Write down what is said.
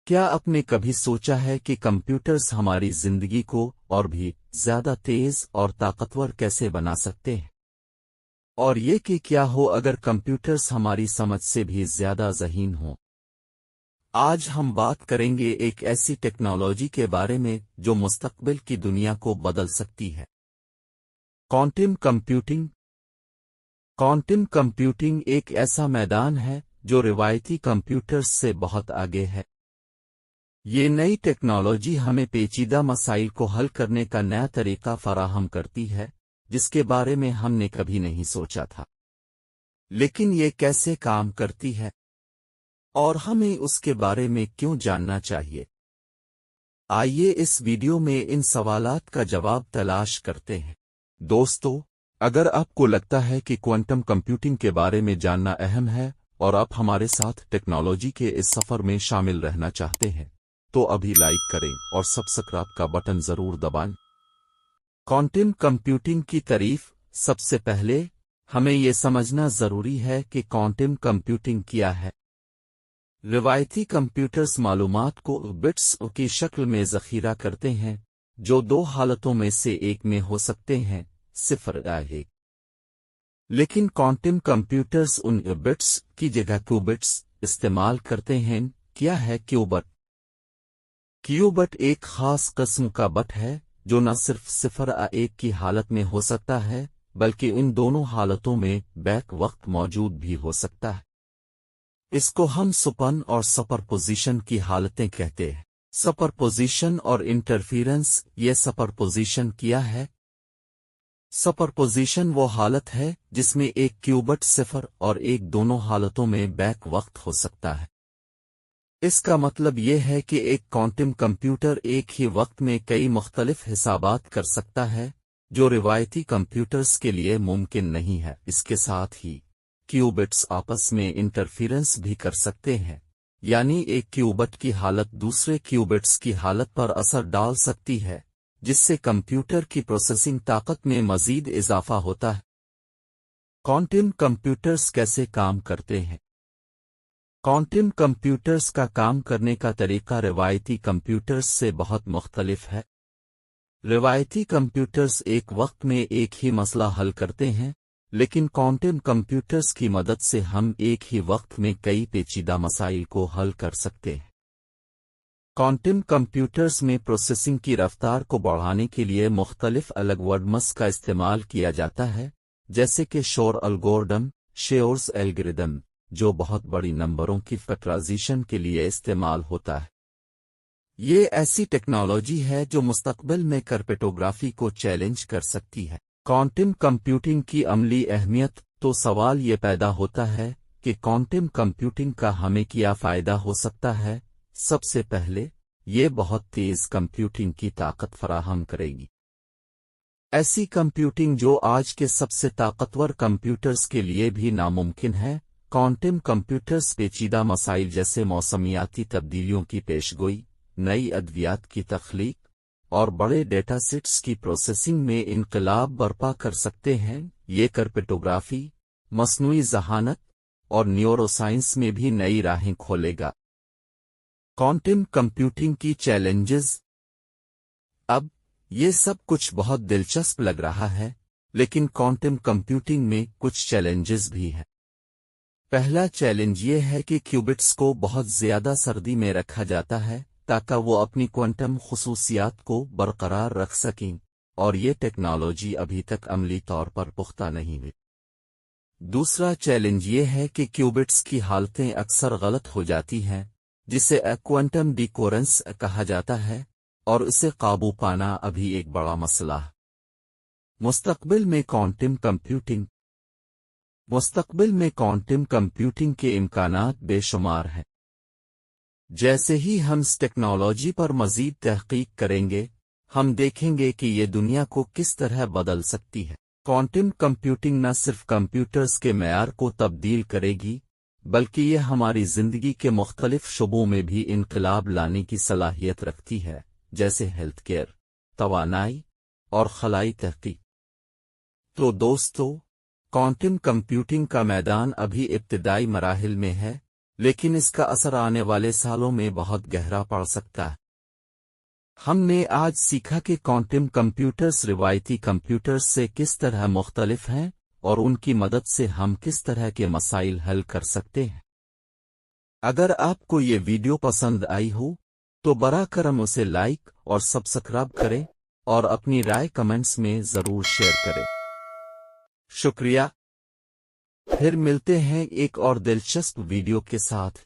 کیا آپ نے کبھی سوچا ہے کہ کمپیوٹرز ہماری زندگی کو اور بھی زیادہ تیز اور طاقتور کیسے بنا سکتے ہیں؟ اور یہ کہ کیا ہو اگر کمپیوٹرز ہماری سمجھ سے بھی زیادہ ذہین ہوں؟ آج ہم بات کریں گے ایک ایسی ٹیکنالوجی کے بارے میں جو مستقبل کی دنیا کو بدل سکتی ہے۔ Quantum computing. کوانٹم کمپیوٹنگ ایک ایسا میدان ہے جو روایتی کمپیوٹرز سے بہت آگے ہے۔ یہ نئی ٹیکنالوجی ہمیں پیچیدہ مسائل کو حل کرنے کا نیا طریقہ فراہم کرتی ہے جس کے بارے میں ہم نے کبھی نہیں سوچا تھا۔ لیکن یہ کیسے کام کرتی ہے اور ہمیں اس کے بارے میں کیوں جاننا چاہیے؟ آئیے اس ویڈیو میں ان سوالات کا جواب تلاش کرتے ہیں۔ دوستو، اگر آپ کو لگتا ہے کہ کوانٹم کمپیوٹنگ کے بارے میں جاننا اہم ہے اور آپ ہمارے ساتھ ٹیکنالوجی کے اس سفر میں شامل رہنا چاہتے ہیں تو ابھی لائک کریں اور سبسکرائب کا بٹن ضرور دبائیں۔ کوانٹم کمپیوٹنگ کی تعریف۔ سب سے پہلے ہمیں یہ سمجھنا ضروری ہے کہ کوانٹم کمپیوٹنگ کیا ہے۔ روایتی کمپیوٹرز معلومات کو بٹس کی شکل میں ذخیرہ کرتے ہیں جو دو حالتوں میں سے ایک میں ہو سکتے ہیں، 0 یا 1۔ لیکن کوانٹم کمپیوٹرز ان بٹس کی جگہ کیوبٹس استعمال کرتے ہیں۔ کیا ہے کیوبٹ؟ کیوبٹ ایک خاص قسم کا بٹ ہے جو نہ صرف 0 یا 1 کی حالت میں ہو سکتا ہے بلکہ ان دونوں حالتوں میں بیک وقت موجود بھی ہو سکتا ہے۔ اس کو ہم سپن اور سپرپوزیشن کی حالتیں کہتے ہیں۔ سپرپوزیشن اور انٹرفیرنس۔ یہ سپرپوزیشن کیا ہے؟ سپرپوزیشن وہ حالت ہے جس میں ایک کیوبٹ 0 اور 1 دونوں حالتوں میں بیک وقت ہو سکتا ہے۔ اس کا مطلب یہ ہے کہ ایک کوانٹم کمپیوٹر ایک ہی وقت میں کئی مختلف حسابات کر سکتا ہے جو روایتی کمپیوٹرز کے لیے ممکن نہیں ہے۔ اس کے ساتھ ہی کیوبٹس آپس میں انٹرفیرنس بھی کر سکتے ہیں، یعنی ایک کیوبٹ کی حالت دوسرے کیوبٹس کی حالت پر اثر ڈال سکتی ہے جس سے کمپیوٹر کی پروسیسنگ طاقت میں مزید اضافہ ہوتا ہے۔ کوانٹم کمپیوٹرز کیسے کام کرتے ہیں؟ کوانٹم کمپیوٹرز کا کام کرنے کا طریقہ روایتی کمپیوٹرز سے بہت مختلف ہے۔ روایتی کمپیوٹرز ایک وقت میں ایک ہی مسئلہ حل کرتے ہیں، لیکن کوانٹم کمپیوٹرز کی مدد سے ہم ایک ہی وقت میں کئی پیچیدہ مسائل کو حل کر سکتے ہیں۔ کوانٹم کمپیوٹرز میں پروسیسنگ کی رفتار کو بڑھانے کے لیے مختلف الگورتھمز کا استعمال کیا جاتا ہے، جیسے کہ شور الگورتھم، شیورز الگوریدم، جو بہت بڑی نمبروں کی فیکٹرائزیشن کے لیے استعمال ہوتا ہے۔ یہ ایسی ٹیکنالوجی ہے جو مستقبل میں کرپٹوگرافی کو چیلنج کر سکتی ہے۔ کوانٹم کمپیوٹنگ کی عملی اہمیت۔ تو سوال یہ پیدا ہوتا ہے کہ کوانٹم کمپیوٹنگ کا ہمیں کیا فائدہ ہو سکتا ہے؟ سب سے پہلے، یہ بہت تیز کمپیوٹنگ کی طاقت فراہم کرے گی۔ ایسی کمپیوٹنگ جو آج کے سب سے طاقتور کمپیوٹرز کے لیے بھی ناممکن ہے۔ کوانٹم کمپیوٹرز پیچیدہ مسائل جیسے موسمیاتی تبدیلیوں کی پیشگوئی، نئی ادویات کی تخلیق اور بڑے ڈیٹا سیٹس کی پروسیسنگ میں انقلاب برپا کر سکتے ہیں۔ یہ کرپٹوگرافی، مصنوعی ذہانت اور نیورو سائنس میں بھی نئی راہیں کھولے گا۔ کوانٹم کمپیوٹنگ کی چیلنجز۔ اب یہ سب کچھ بہت دلچسپ لگ رہا ہے، لیکن کوانٹم کمپیوٹنگ میں کچھ چیلنجز بھی ہیں۔ پہلا چیلنج یہ ہے کہ کیوبٹس کو بہت زیادہ سردی میں رکھا جاتا ہے تاکہ وہ اپنی کوانٹم خصوصیات کو برقرار رکھ سکیں، اور یہ ٹیکنالوجی ابھی تک عملی طور پر پختہ نہیں ہوئی۔ دوسرا چیلنج یہ ہے کہ کیوبٹس کی حالتیں اکثر غلط ہو جاتی ہیں، جسے کوانٹم ڈیکورنس کہا جاتا ہے، اور اسے قابو پانا ابھی ایک بڑا مسئلہ ہے۔ مستقبل میں کوانٹم کمپیوٹنگ۔ مستقبل میں کوانٹم کمپیوٹنگ کے امکانات بے شمار ہیں۔ جیسے ہی ہم اس ٹیکنالوجی پر مزید تحقیق کریں گے، ہم دیکھیں گے کہ یہ دنیا کو کس طرح بدل سکتی ہے۔ کوانٹم کمپیوٹنگ نہ صرف کمپیوٹرز کے معیار کو تبدیل کرے گی، بلکہ یہ ہماری زندگی کے مختلف شعبوں میں بھی انقلاب لانے کی صلاحیت رکھتی ہے، جیسے ہیلتھ کیئر، توانائی اور خلائی تحقیق۔ تو دوستو، کوانٹم کمپیوٹنگ کا میدان ابھی ابتدائی مراحل میں ہے، لیکن اس کا اثر آنے والے سالوں میں بہت گہرا پڑ سکتا ہے۔ ہم نے آج سیکھا کہ کوانٹم کمپیوٹرز روایتی کمپیوٹرز سے کس طرح مختلف ہیں اور ان کی مدد سے ہم کس طرح کے مسائل حل کر سکتے ہیں۔ اگر آپ کو یہ ویڈیو پسند آئی ہو تو براہ کرم اسے لائک اور سبسکرائب کریں اور اپنی رائے کمنٹس میں ضرور شیئر کریں۔ شکریہ۔ پھر ملتے ہیں ایک اور دلچسپ ویڈیو کے ساتھ۔